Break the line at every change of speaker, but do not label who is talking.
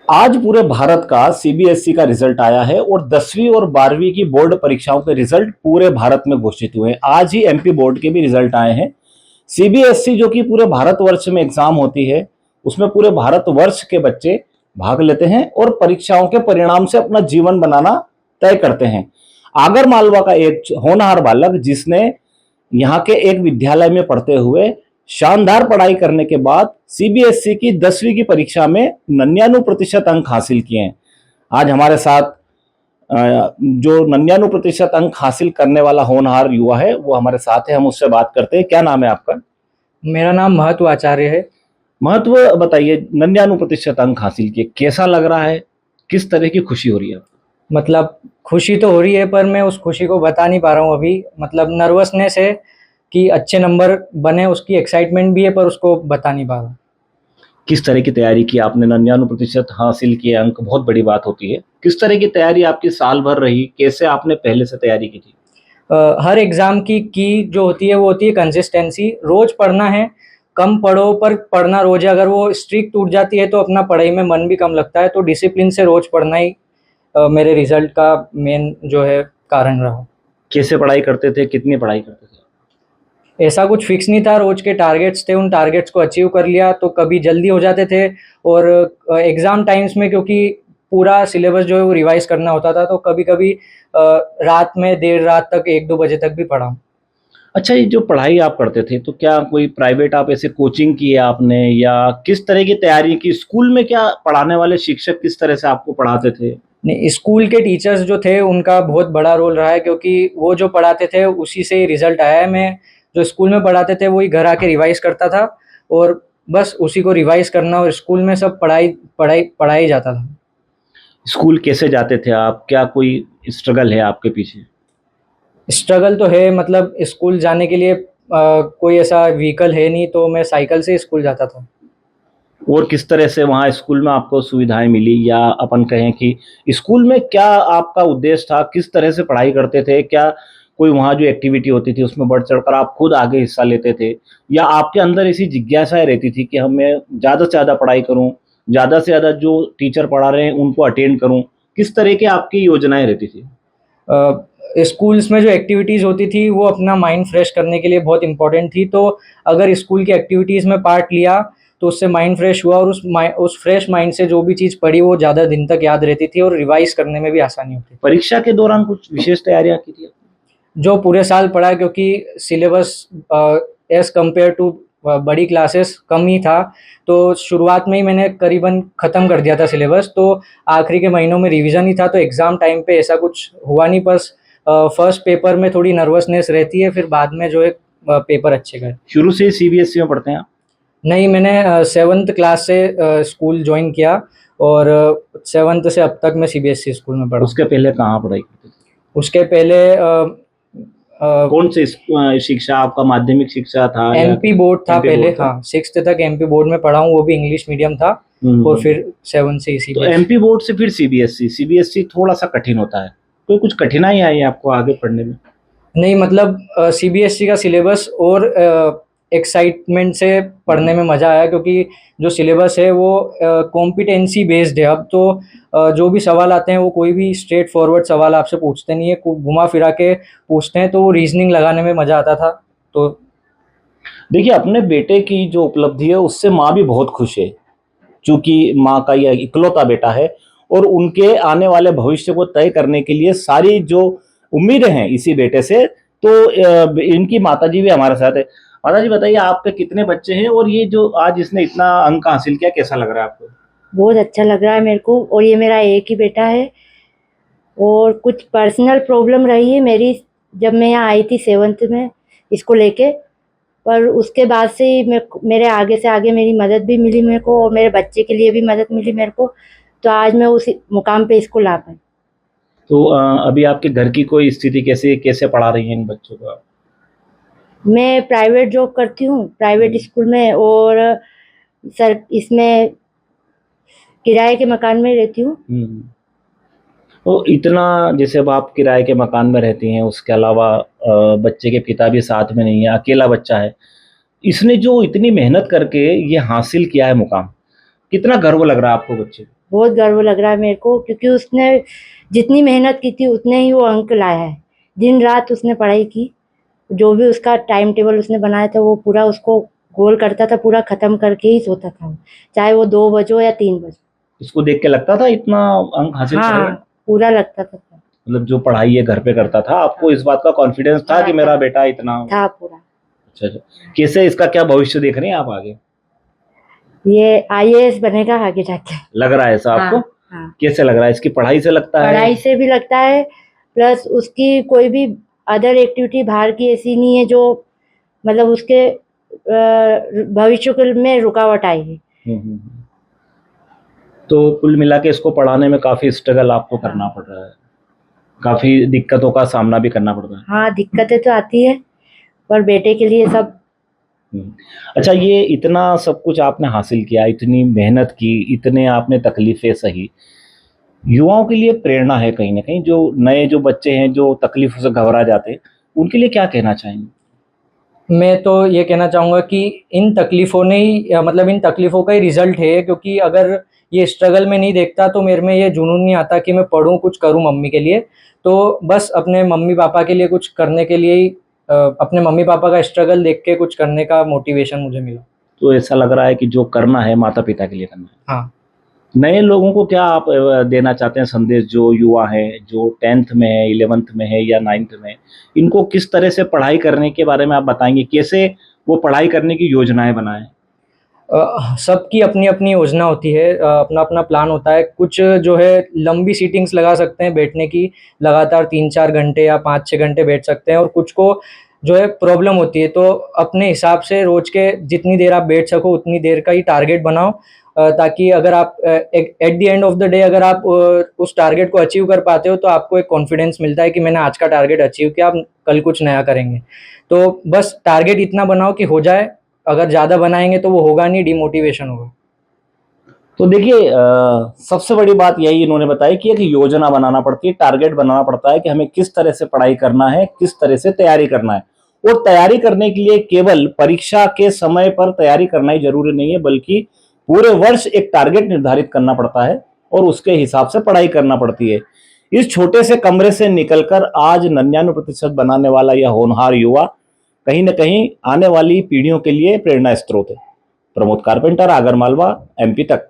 आज पूरे भारत का सीबीएसई का रिजल्ट आया है और 10वीं और 12वीं की बोर्ड परीक्षाओं के रिजल्ट पूरे भारत में घोषित हुए हैं। आज ही एमपी बोर्ड के भी रिजल्ट आए हैं। सीबीएसई जो कि पूरे भारतवर्ष में एग्जाम होती है, उसमें पूरे भारतवर्ष के बच्चे भाग लेते हैं और परीक्षाओं के परिणाम से अपना जीवन बनाना तय करते हैं। आगर मालवा का एक होनहार बालक जिसने यहाँ के एक विद्यालय में पढ़ते हुए शानदार पढ़ाई करने के बाद सीबीएसई की 10वीं की परीक्षा में 99% अंक हासिल किए हैं। आज हमारे साथ जो 99% अंक हासिल करने वाला होनहार युवा है वो हमारे साथ है। हम उससे बात करते हैं। क्या नाम है आपका?
मेरा नाम महत्व आचार्य है।
महत्व बताइए, 99% अंक हासिल किए, कैसा लग रहा है? किस तरह की खुशी हो रही है?
मतलब खुशी तो हो रही है, पर मैं उस खुशी को बता नहीं पा रहा हूँ अभी। मतलब नर्वसनेस है कि अच्छे नंबर बने, उसकी एक्साइटमेंट भी है, पर उसको बता नहीं पा रहा।
किस तरह की तैयारी की आपने? 99% हासिल किए अंक बहुत बड़ी बात होती है। किस तरह की तैयारी आपकी साल भर रही? कैसे आपने पहले से तैयारी की थी?
हर एग्ज़ाम की जो होती है वो होती है कंसिस्टेंसी। रोज़ पढ़ना है, कम पढ़ो पर पढ़ना रोज़ है। अगर वो स्ट्रीक टूट जाती है तो अपना पढ़ाई में मन भी कम लगता है। तो डिसिप्लिन से रोज़ पढ़ना ही मेरे रिज़ल्ट का मेन जो है कारण रहा।
कैसे पढ़ाई करते थे? कितनी पढ़ाई करते थे?
ऐसा कुछ फिक्स नहीं था, रोज़ के टारगेट्स थे, उन टारगेट्स को अचीव कर लिया तो कभी जल्दी हो जाते थे। और एग्ज़ाम टाइम्स में क्योंकि पूरा सिलेबस जो है वो रिवाइज़ करना होता था, तो कभी-कभी रात में देर रात तक 1-2 बजे तक भी पढ़ा हूँ।
अच्छा, ये जो पढ़ाई आप करते थे तो क्या कोई प्राइवेट आप ऐसे कोचिंग की है आपने, या किस तरह की तैयारी की? स्कूल में क्या पढ़ाने वाले शिक्षक किस तरह से आपको पढ़ाते थे?
नहीं, स्कूल के टीचर्स जो थे उनका बहुत बड़ा रोल रहा है, क्योंकि वो जो पढ़ाते थे उसी से ही रिज़ल्ट आया है। मैं जो स्कूल में पढ़ाते थे वही घर आके रिवाइज़ करता था, और बस उसी को रिवाइज़ करना, और स्कूल में सब पढ़ाया ही जाता था।
स्कूल कैसे जाते थे आप? क्या कोई स्ट्रगल है आपके पीछे?
स्ट्रगल तो है, मतलब स्कूल जाने के लिए कोई ऐसा व्हीकल है नहीं, तो मैं साइकिल से स्कूल जाता था।
और किस तरह से वहाँ स्कूल में आपको सुविधाएँ मिली, या अपन कहें कि स्कूल में क्या आपका उद्देश्य था? किस तरह से पढ़ाई करते थे? क्या कोई वहाँ जो एक्टिविटी होती थी उसमें बढ़-चढ़ कर आप खुद आगे हिस्सा लेते थे? या आपके अंदर ऐसी जिज्ञासाएँ रहती थी कि मैं ज़्यादा से ज़्यादा पढ़ाई करूँ, ज़्यादा से ज़्यादा जो टीचर पढ़ा रहे हैं उनको अटेंड करूँ? किस तरह की आपकी योजनाएँ रहती थी?
स्कूल्स में जो एक्टिविटीज़ होती थी वो अपना माइंड फ्रेश करने के लिए बहुत इम्पोर्टेंट थी। तो अगर स्कूल की एक्टिविटीज़ में पार्ट लिया तो उससे माइंड फ्रेश हुआ, और उस फ्रेश माइंड से जो भी चीज़ पढ़ी वो ज़्यादा दिन तक याद रहती थी और रिवाइज़ करने में भी आसानी होती थी।
परीक्षा के दौरान कुछ विशेष तैयारियाँ की थी?
जो पूरे साल पढ़ा, क्योंकि सिलेबस एज़ कम्पेयर टू बड़ी क्लासेस कम ही था, तो शुरुआत में ही मैंने करीबन ख़त्म कर दिया था सिलेबस। तो आखिरी के महीनों में रिवीजन ही था, तो एग्ज़ाम टाइम पे ऐसा कुछ हुआ नहीं। बस फर्स्ट पेपर में थोड़ी नर्वसनेस रहती है, फिर बाद में जो है पेपर अच्छे गए।
शुरू से ही सीबीएसई में पढ़ते हैं आप?
नहीं, मैंने 7th क्लास से स्कूल जॉइन किया, और 7th से अब तक मैं सीबीएसई स्कूल में पढ़ा हूँ।
उसके पहले कहाँ पढ़ाई करते थे?
उसके पहले
कौन से शिक्षा आपका? माध्यमिक शिक्षा था या
एमपी बोर्ड था
एमपी
पहले।
बोर्ड था?
हाँ, 6th तक एमपी बोर्ड में पढ़ा हूँ, वो भी इंग्लिश मीडियम था। और फिर 7 से
तो
सीबीएसई।
एमपी बोर्ड से फिर सीबीएसई। सीबीएसई थोड़ा सा कठिन होता है, तो कुछ कठिनाई आई आपको आगे पढ़ने में?
नहीं, मतलब सीबीएसई का सिलेबस और एक्साइटमेंट से पढ़ने में मज़ा आया, क्योंकि जो सिलेबस है वो कॉम्पिटेंसी बेस्ड है। अब तो जो भी सवाल आते हैं वो कोई भी स्ट्रेट फॉरवर्ड सवाल आपसे पूछते नहीं है, घुमा फिरा के पूछते हैं, तो वो रीजनिंग लगाने में मज़ा आता था। तो
देखिए, अपने बेटे की जो उपलब्धि है उससे माँ भी बहुत खुश है, चूंकि माँ का यह इकलौता बेटा है और उनके आने वाले भविष्य को तय करने के लिए सारी जो उम्मीदें हैं इसी बेटे से। तो इनकी माताजी भी हमारे साथ है। माताजी बताइए, आपके कितने बच्चे हैं और ये जो आज इसने इतना अंक हासिल किया, कैसा लग रहा है आपको?
बहुत अच्छा लग रहा है मेरे को। और ये मेरा एक ही बेटा है, और कुछ पर्सनल प्रॉब्लम रही है मेरी जब मैं यहाँ आई थी 7th में इसको लेके। पर उसके बाद से ही मेरे आगे से आगे मेरी मदद भी मिली मेरे को, और मेरे बच्चे के लिए भी मदद मिली मेरे को। तो आज मैं उस मुकाम पे इसको ला पाई।
तो अभी आपके घर की कोई स्थिति कैसे है? कैसे पढ़ा रही हैं इन बच्चों को आप?
मैं प्राइवेट जॉब करती हूँ, प्राइवेट स्कूल में, और सर इसमें किराए के मकान में रहती हूँ।
तो इतना, जैसे अब आप किराए के मकान में रहती हैं, उसके अलावा बच्चे के पिता भी साथ में नहीं है, अकेला बच्चा है। इसने जो इतनी मेहनत करके ये हासिल किया है मुकाम, कितना गर्व लग रहा है आपको बच्चे को?
बहुत गर्व लग रहा है मेरे को, क्योंकि उसने जितनी मेहनत की थी उतने ही वो अंक लाया है। दिन रात उसने पढ़ाई की, जो भी उसका टाइम टेबल उसने बनाया था वो पूरा उसको गोल करता था, पूरा ख़त्म करके ही सोता था वो, चाहे वो 2 बजे हो या 3 बजे।
इसको देख के लगता था इतना अंक हासिल
हाँ,
करेगा?
पूरा लगता था।
मतलब जो पढ़ाई ये घर पे करता था, आपको इस बात का कॉन्फिडेंस था कि मेरा बेटा इतना?
था पूरा।
अच्छा अच्छा। कैसे इसका क्या भविष्य देख रहे हैं आप आगे?
ये आईएएस बनेगा आगे जाके।
लग रहा है ऐसा आपको?
हाँ,
कैसे लग रहा है? इसकी पढ़ाई से लगता है?
पढ़ाई से भी लगता है, प्लस उसकी कोई भी अदर एक्टिविटी बाहर की ऐसी नहीं है जो मतलब उसके भविष्य में रुकावट आएगी।
तो कुल मिला के इसको पढ़ाने में काफी स्ट्रगल आपको करना पड़ रहा है, काफी दिक्कतों का सामना भी करना पड़ रहा है।
हाँ, दिक्कतें तो आती है, पर बेटे के लिए सब।
अच्छा, ये इतना सब कुछ आपने हासिल किया, इतनी मेहनत की, इतने आपने तकलीफें सही, युवाओं के लिए प्रेरणा है कहीं ना कहीं, जो नए जो बच्चे हैं जो तकलीफों से घबरा जाते हैं, उनके लिए क्या कहना चाहेंगे?
मैं तो ये कहना चाहूँगा कि इन तकलीफ़ों ने ही मतलब इन तकलीफ़ों का ही रिज़ल्ट है, क्योंकि अगर ये स्ट्रगल में नहीं देखता तो मेरे में ये जुनून नहीं आता कि मैं पढ़ूँ, कुछ करूँ मम्मी के लिए। तो बस अपने मम्मी-पापा के लिए कुछ करने के लिए ही अपने मम्मी-पापा का स्ट्रगल देख के कुछ करने का मोटिवेशन मुझे मिला।
तो ऐसा लग रहा है कि जो करना है माता पिता के लिए करना है।
हाँ।
नए लोगों को क्या आप देना चाहते हैं संदेश, जो युवा हैं, जो 10th में है, 11th में है या 9th में, इनको किस तरह से पढ़ाई करने के बारे में आप बताएंगे? कैसे वो पढ़ाई करने की योजनाएं बनाएं?
सबकी अपनी-अपनी योजना होती है, अपना-अपना प्लान होता है। कुछ जो है लंबी सीटिंग्स लगा सकते हैं बैठने की, लगातार 3-4 घंटे या 5-6 घंटे बैठ सकते हैं, और कुछ को जो है प्रॉब्लम होती है, तो अपने हिसाब से रोज़ के जितनी देर आप बैठ सको उतनी देर का ही टारगेट बनाओ, ताकि अगर आप at the end of the day अगर आप उस टारगेट को अचीव कर पाते हो तो आपको एक कॉन्फिडेंस मिलता है कि मैंने आज का टारगेट अचीव किया, अब कल कुछ नया करेंगे। तो बस टारगेट इतना बनाओ कि हो जाए, अगर ज़्यादा बनाएँगे तो वो होगा नहीं, डिमोटिवेशन होगा।
तो देखिए, सबसे बड़ी बात यही इन्होंने बताई कि एक योजना बनाना पड़ती है, टारगेट बनाना पड़ता है कि हमें किस तरह से पढ़ाई करना है, किस तरह से तैयारी करना है। और तैयारी करने के लिए केवल परीक्षा के समय पर तैयारी करना ही जरूरी नहीं है, बल्कि पूरे वर्ष एक टारगेट निर्धारित करना पड़ता है और उसके हिसाब से पढ़ाई करना पड़ती है। इस छोटे से कमरे से निकलकर आज 99% बनाने वाला यह होनहार युवा कहीं न कहीं आने वाली पीढ़ियों के लिए प्रेरणा स्रोत है। प्रमोद कारपेंटर, आगरमालवा, एमपी तक।